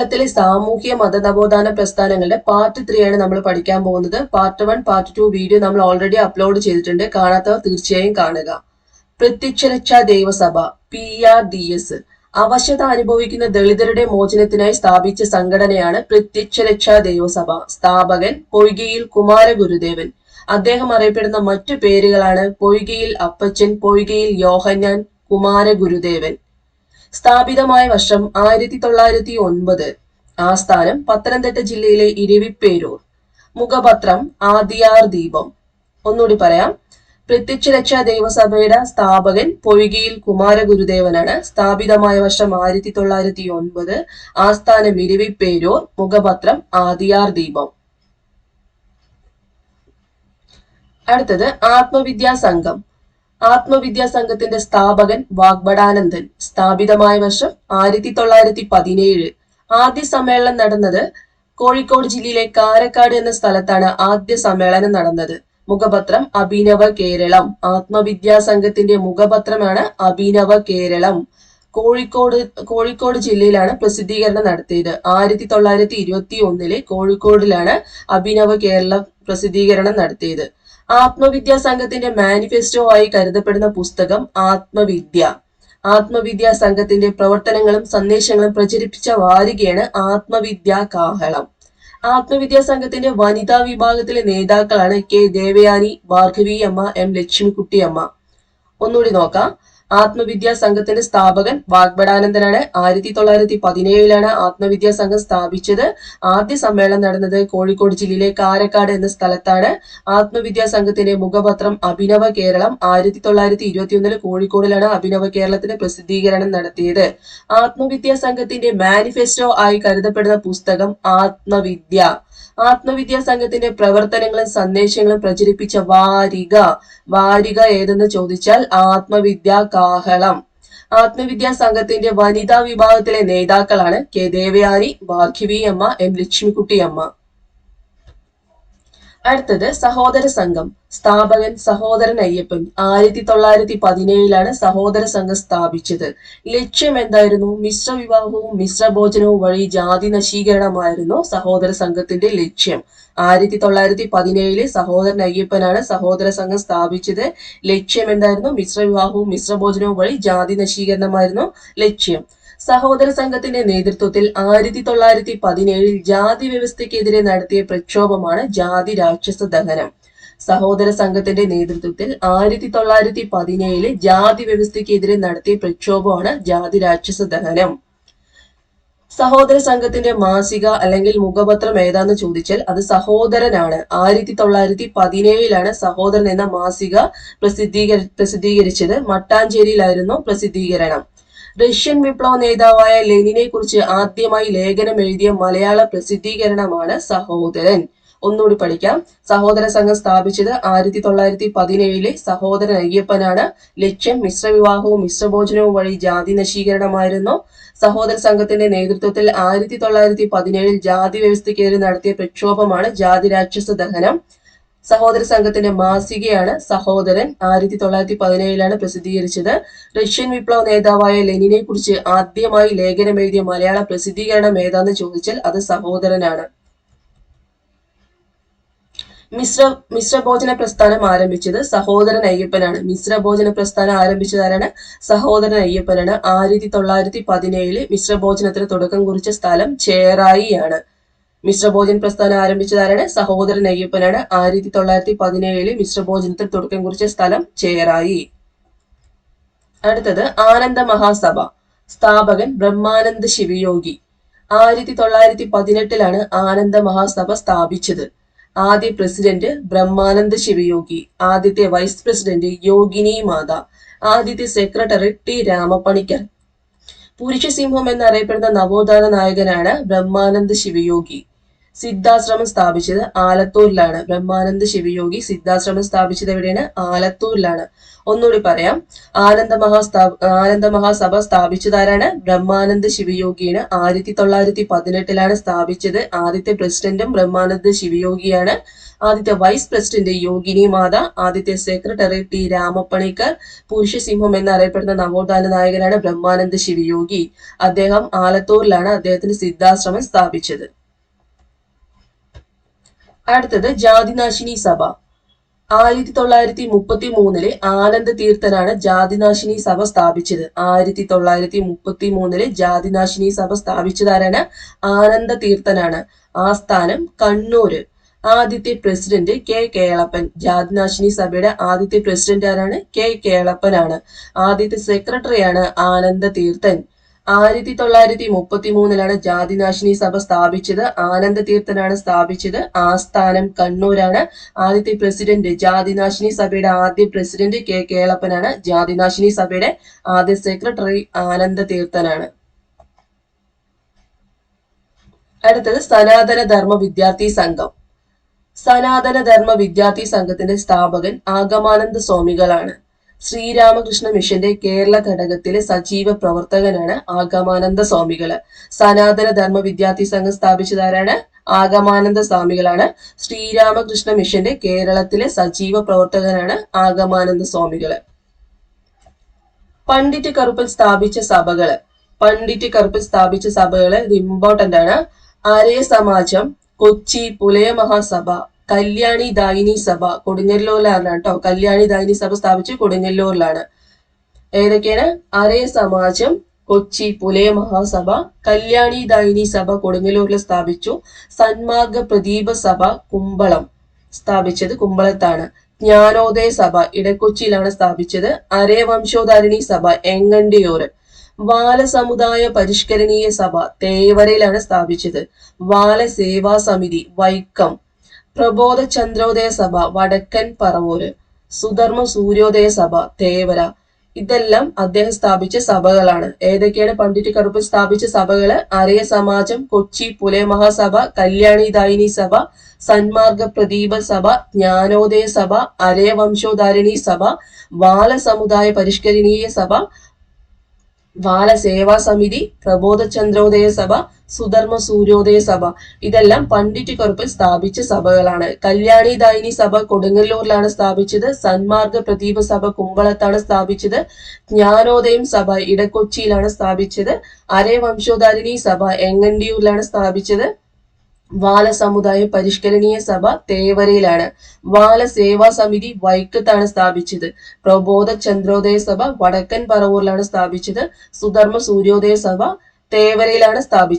ത്തിലെ സാമൂഹ്യ മത നവോത്ഥാന പ്രസ്ഥാനങ്ങളുടെ പാർട്ട് 3 ആണ് നമ്മൾ പഠിക്കാൻ പോകുന്നത്. പാർട്ട് 1, പാർട്ട് 2 വീഡിയോ നമ്മൾ ഓൾറെഡി അപ്ലോഡ് ചെയ്തിട്ടുണ്ട്. കാണാത്തവർ തീർച്ചയായും കാണുക. പ്രത്യക്ഷരക്ഷാ ദൈവസഭ PRDS അവശത അനുഭവിക്കുന്ന ദളിതരുടെ മോചനത്തിനായി സ്ഥാപിച്ച സംഘടനയാണ് പ്രത്യക്ഷരക്ഷാ ദൈവസഭ. സ്ഥാപകൻ പൊയ്കയിൽ കുമാരഗുരുദേവൻ. അദ്ദേഹം അറിയപ്പെടുന്ന മറ്റു പേരുകളാണ് പൊയ്കയിൽ അപ്പച്ചൻ, പൊയ്കയിൽ യോഹന്നാൻ, കുമാരഗുരുദേവൻ. സ്ഥാപിതമായ വർഷം 1909. ആസ്ഥാനം പത്തനംതിട്ട ജില്ലയിലെ ഇരവിപ്പേരൂർ. മുഖപത്രം ആദിയാർ ദീപം. ഒന്നുകൂടി പറയാം. പ്രത്യക്ഷരക്ഷാ ദൈവസഭയുടെ സ്ഥാപകൻ പൊയ്കയിൽ കുമാരഗുരുദേവനാണ്. സ്ഥാപിതമായ വർഷം 1909. ആസ്ഥാനം ഇരവിപ്പേരൂർ. മുഖപത്രം ആദിയാർ ദീപം. അടുത്തത് ആത്മവിദ്യാ സംഘം. ആത്മവിദ്യാ സംഘത്തിന്റെ സ്ഥാപകൻ വാഗ്ഭടാനന്ദൻ. സ്ഥാപിതമായ വർഷം 1917. ആദ്യ സമ്മേളനം നടന്നത് കോഴിക്കോട് ജില്ലയിലെ കാരക്കാട് എന്ന സ്ഥലത്താണ് ആദ്യ സമ്മേളനം നടന്നത്. മുഖപത്രം അഭിനവ കേരളം. ആത്മവിദ്യാ സംഘത്തിന്റെ മുഖപത്രമാണ് അഭിനവ കേരളം. കോഴിക്കോട് ജില്ലയിലാണ് പ്രസിദ്ധീകരണം നടത്തിയത്. 1921 കോഴിക്കോടിലാണ് അഭിനവ കേരളം പ്രസിദ്ധീകരണം നടത്തിയത്. ആത്മവിദ്യാ സംഘത്തിന്റെ മാനിഫെസ്റ്റോ ആയി കരുതപ്പെടുന്ന പുസ്തകം ആത്മവിദ്യ. ആത്മവിദ്യാ സംഘത്തിന്റെ പ്രവർത്തനങ്ങളും സന്ദേശങ്ങളും പ്രചരിപ്പിച്ച വാരികയാണ് ആത്മവിദ്യാ കാഹളം. ആത്മവിദ്യാ സംഘത്തിന്റെ വനിതാ വിഭാഗത്തിലെ നേതാക്കളാണ് കെ ദേവയാനി, ഭാർഗവി അമ്മ, എം ലക്ഷ്മിക്കുട്ടിയമ്മ. ഒന്നുകൂടി നോക്കാം. ആത്മവിദ്യാ സംഘത്തിന്റെ സ്ഥാപകൻ വാഗ്ഭടാനന്ദനാണ്. 1917 ആത്മവിദ്യാ സംഘം സ്ഥാപിച്ചത്. ആദ്യ സമ്മേളനം നടന്നത് കോഴിക്കോട് ജില്ലയിലെ കാരക്കാട് എന്ന സ്ഥലത്താണ്. ആത്മവിദ്യാ സംഘത്തിന്റെ മുഖപത്രം അഭിനവ കേരളം. 1921 കോഴിക്കോടിലാണ് അഭിനവ കേരളത്തിന്റെ പ്രസിദ്ധീകരണം നടത്തിയത്. ആത്മവിദ്യാ സംഘത്തിന്റെ മാനിഫെസ്റ്റോ ആയി കരുതപ്പെടുന്ന പുസ്തകം ആത്മവിദ്യ. ആത്മവിദ്യാ സംഘത്തിന്റെ പ്രവർത്തനങ്ങളും സന്ദേശങ്ങളും പ്രചരിപ്പിച്ച വാരിക ഏതെന്ന് ചോദിച്ചാൽ ആത്മവിദ്യാ കാഹളം. ആത്മവിദ്യാ സംഘത്തിന്റെ വനിതാ വിഭാഗത്തിലെ നേതാക്കളാണ് കെ ദേവയാനി, ഭാർഗവി അമ്മ, എം ലക്ഷ്മിക്കുട്ടിയമ്മ. അടുത്തത് സഹോദര സംഘം. സ്ഥാപകൻ സഹോദരൻ അയ്യപ്പൻ. 1917 സഹോദര സംഘം സ്ഥാപിച്ചത്. ലക്ഷ്യം എന്തായിരുന്നു? മിശ്ര വിവാഹവും മിശ്രഭോജനവും വഴി ജാതി നശീകരണമായിരുന്നു സഹോദര സംഘത്തിന്റെ ലക്ഷ്യം. 1917 സഹോദരൻ അയ്യപ്പനാണ് സഹോദര സംഘം സ്ഥാപിച്ചത്. ലക്ഷ്യം എന്തായിരുന്നു? മിശ്രവിവാഹവും മിശ്രഭോജനവും വഴി ജാതി നശീകരണമായിരുന്നു ലക്ഷ്യം. സഹോദര സംഘത്തിന്റെ നേതൃത്വത്തിൽ 1917 ജാതി വ്യവസ്ഥയ്ക്കെതിരെ നടത്തിയ പ്രക്ഷോഭമാണ് ജാതി രാക്ഷസ ദഹനം. സഹോദര സംഘത്തിന്റെ നേതൃത്വത്തിൽ 1917 ജാതി വ്യവസ്ഥയ്ക്കെതിരെ നടത്തിയ പ്രക്ഷോഭമാണ് ജാതി രാക്ഷസ ദഹനം. സഹോദര സംഘത്തിന്റെ മാസിക അല്ലെങ്കിൽ മുഖപത്രം ഏതാന്ന് ചോദിച്ചാൽ അത് സഹോദരനാണ്. 1917 സഹോദരൻ എന്ന മാസിക പ്രസിദ്ധീകരിച്ചത്. മട്ടാഞ്ചേരിയിലായിരുന്നു പ്രസിദ്ധീകരണം. റഷ്യൻ വിപ്ലവ നേതാവായ ലെനിനെ കുറിച്ച് ആദ്യമായി ലേഖനം എഴുതിയ മലയാള പ്രസിദ്ധീകരണമാണ് സഹോദരൻ. ഒന്നുകൂടി പഠിക്കാം. സഹോദര സംഘം സ്ഥാപിച്ചത് 1917 സഹോദരൻ അയ്യപ്പനാണ്. ലക്ഷ്യം മിശ്രവിവാഹവും മിശ്രഭോജനവും വഴി ജാതി നശീകരണമായിരുന്നു. സഹോദര സംഘത്തിന്റെ നേതൃത്വത്തിൽ 1917 ജാതി വ്യവസ്ഥയ്ക്കെതിരെ നടത്തിയ പ്രക്ഷോഭമാണ് ജാതി രാക്ഷസ ദഹനം. സഹോദര സംഘത്തിന്റെ മാസികയാണ് സഹോദരൻ. 1917 പ്രസിദ്ധീകരിച്ചത്. റഷ്യൻ വിപ്ലവ നേതാവായ ലെനിനെ കുറിച്ച് ആദ്യമായി ലേഖനം എഴുതിയ മലയാള പ്രസിദ്ധീകരണം ഏതാന്ന് ചോദിച്ചാൽ അത് സഹോദരനാണ്. മിശ്രഭോജന പ്രസ്ഥാനം ആരംഭിച്ചത് സഹോദരൻ അയ്യപ്പനാണ്. മിശ്രഭോജന പ്രസ്ഥാനം ആരംഭിച്ചതാരാണ്? സഹോദരൻ അയ്യപ്പനാണ്. 1917 മിശ്രഭോജനത്തിന് തുടക്കം കുറിച്ച സ്ഥലം ചേറായിയാണ്. മിശ്രഭോജന പ്രസ്ഥാനം ആരംഭിച്ചതാരാണ്? സഹോദരൻ അയ്യപ്പനാണ്. 1917 മിശ്രഭോജനത്തിൽ തുടക്കം കുറിച്ച സ്ഥലം ചേറായി. അടുത്തത് ആനന്ദ മഹാസഭ. സ്ഥാപകൻ ബ്രഹ്മാനന്ദ ശിവയോഗി. 1918 ആനന്ദ മഹാസഭ സ്ഥാപിച്ചത്. ആദ്യ പ്രസിഡന്റ് ബ്രഹ്മാനന്ദ ശിവയോഗി. ആദ്യത്തെ വൈസ് പ്രസിഡന്റ് യോഗിനി മാത. ആദ്യത്തെ സെക്രട്ടറി ടി രാമപ്പണിക്കർ. പുരുഷസിംഹം എന്നറിയപ്പെടുന്ന നവോത്ഥാന നായകനാണ് ബ്രഹ്മാനന്ദ ശിവയോഗി. സിദ്ധാശ്രമം സ്ഥാപിച്ചത് ആലത്തൂരിലാണ്. ബ്രഹ്മാനന്ദ ശിവയോഗി സിദ്ധാശ്രമം സ്ഥാപിച്ചത് എവിടെയാണ്? ആലത്തൂരിലാണ്. ഒന്നുകൂടി പറയാം. ആനന്ദ മഹാസഭ സ്ഥാപിച്ചതാരാണ്? ബ്രഹ്മാനന്ദ ശിവയോഗിയാണ്. 1918 സ്ഥാപിച്ചത്. ആദ്യത്തെ പ്രസിഡന്റും ബ്രഹ്മാനന്ദ ശിവയോഗിയാണ്. ആദ്യത്തെ വൈസ് പ്രസിഡന്റ് യോഗിനി മാത. ആദ്യത്തെ സെക്രട്ടറി ടി രാമപ്പണിക്കർ. പുരുഷസിംഹം എന്നറിയപ്പെടുന്ന നവോത്ഥാന നായകനാണ് ബ്രഹ്മാനന്ദ ശിവയോഗി. അദ്ദേഹം ആലത്തൂരിലാണ് അദ്ദേഹത്തിന് സിദ്ധാശ്രമം സ്ഥാപിച്ചത്. അടുത്തത് ജാതിനാശിനി സഭ. 1933 ആനന്ദ തീർത്ഥനാണ് ജാതിനാശിനി സഭ സ്ഥാപിച്ചത്. 1933 ജാതിനാശിനി സഭ സ്ഥാപിച്ചതാരാണ്? ആനന്ദ തീർത്ഥനാണ്. ആസ്ഥാനം കണ്ണൂര്. ആദ്യത്തെ പ്രസിഡന്റ് കെ കേളപ്പൻ. ജാതിനാശിനി സഭയുടെ ആദ്യത്തെ പ്രസിഡന്റ് ആരാണ്? കെ കേളപ്പനാണ്. ആദ്യത്തെ സെക്രട്ടറിയാണ് ആനന്ദ തീർത്ഥൻ. 1933 ജാതിനാശിനി സഭ സ്ഥാപിച്ചത്. ആനന്ദ തീർത്ഥനാണ് സ്ഥാപിച്ചത്. ആസ്ഥാനം കണ്ണൂരാണ്. ആദ്യത്തെ പ്രസിഡന്റ്, ജാതിനാശിനി സഭയുടെ ആദ്യ പ്രസിഡന്റ് കെ കേളപ്പനാണ്. ജാതിനാശിനി സഭയുടെ ആദ്യ സെക്രട്ടറി ആനന്ദ തീർത്ഥനാണ്. അടുത്തത് സനാതന ധർമ്മ വിദ്യാർത്ഥി സംഘം. സനാതന ധർമ്മ വിദ്യാർത്ഥി സംഘത്തിന്റെ സ്ഥാപകൻ ആഗമാനന്ദ സ്വാമികളാണ്. ശ്രീരാമകൃഷ്ണ മിഷന്റെ കേരള ഘടകത്തിലെ സജീവ പ്രവർത്തകനാണ് ആഗമാനന്ദ സ്വാമികള്. സനാതന ധർമ്മ വിദ്യാർത്ഥി സംഘം സ്ഥാപിച്ചതാരാണ്? ആഗമാനന്ദ സ്വാമികളാണ്. ശ്രീരാമകൃഷ്ണ മിഷന്റെ കേരളത്തിലെ സജീവ പ്രവർത്തകനാണ് ആഗമാനന്ദ സ്വാമികള്. പണ്ഡിറ്റ് കറുപ്പൻ സ്ഥാപിച്ച സഭകള്. പണ്ഡിറ്റ് കറുപ്പൻ സ്ഥാപിച്ച സഭകള് ഇത് ഇമ്പോർട്ടന്റ് ആണ്. ആര്യ സമാജം, കൊച്ചി പുലയ മഹാസഭ, കല്യാണി ദായിനി സഭ കൊടുങ്ങല്ലൂരിലാണ് കേട്ടോ. കല്യാണി ദായിനി സഭ സ്ഥാപിച്ച് കൊടുങ്ങല്ലൂരിലാണ്. ഏതൊക്കെയാണ്? ആര്യ സമാജം, കൊച്ചി പുലയ മഹാസഭ, കല്യാണി ദായിനി സഭ കൊടുങ്ങല്ലൂരിൽ സ്ഥാപിച്ചു. സന്മാർഗ പ്രദീപ സഭ കുമ്പളം സ്ഥാപിച്ചത് കുമ്പളത്താണ്. ജ്ഞാനോദയ സഭ ഇടക്കൊച്ചിയിലാണ് സ്ഥാപിച്ചത്. അരയവംശോധാരിണി സഭ എങ്ങണ്ടിയൂർ. ബാലസമുദായ പരിഷ്കരണീയ സഭ തേവരയിലാണ് സ്ഥാപിച്ചത്. ബാലസേവാ സമിതി വൈക്കം. പ്രബോധ ചന്ദ്രോദയ സഭ വടക്കൻ പറവൂര്. സുധർമ്മ സൂര്യോദയ സഭ തേവര. ഇതെല്ലാം അദ്ദേഹം സ്ഥാപിച്ച സഭകളാണ്. ഏതൊക്കെയാണ് പണ്ഡിറ്റ് കറുപ്പൻ സ്ഥാപിച്ച സഭകള്? അരയ സമാജം, കൊച്ചി പുലയ മഹാസഭ, കല്യാണി ദായിനി സഭ, സന്മാർഗ പ്രദീപ സഭ, ജ്ഞാനോദയ സഭ, അരയവംശോധാരിണി സഭ, ബാലസമുദായ പരിഷ്കരണീയ സഭ, ബാലസേവാ സമിതി, പ്രബോധ ചന്ദ്രോദയ സഭ, സുധർമ്മ സൂര്യോദയ സഭ. ഇതെല്ലാം പണ്ഡിറ്റ് കറുപ്പൻ സ്ഥാപിച്ച സഭകളാണ്. കല്യാണി ദായിനി സഭ കൊടുങ്ങല്ലൂരിലാണ് സ്ഥാപിച്ചത്. സന്മാർഗ പ്രദീപ സഭ കുമ്പളത്താണ് സ്ഥാപിച്ചത്. ജ്ഞാനോദയം സഭ ഇടക്കൊച്ചിയിലാണ് സ്ഥാപിച്ചത്. അരയവംശോധാരിണി സഭ എങ്ങണ്ടിയൂരിലാണ് സ്ഥാപിച്ചത്. ബാലസമുദായ പരിഷ്കരണീയ സഭ തേവരയിലാണ്. ബാലസേവാ സമിതി വൈക്കത്താണ് സ്ഥാപിച്ചത്. പ്രബോധ ചന്ദ്രോദയ സഭ വടക്കൻ പറവൂരിലാണ് സ്ഥാപിച്ചത്. സുധർമ്മ സൂര്യോദയ സഭ തേവരയിലാണ് സ്ഥാപിച്ചത്.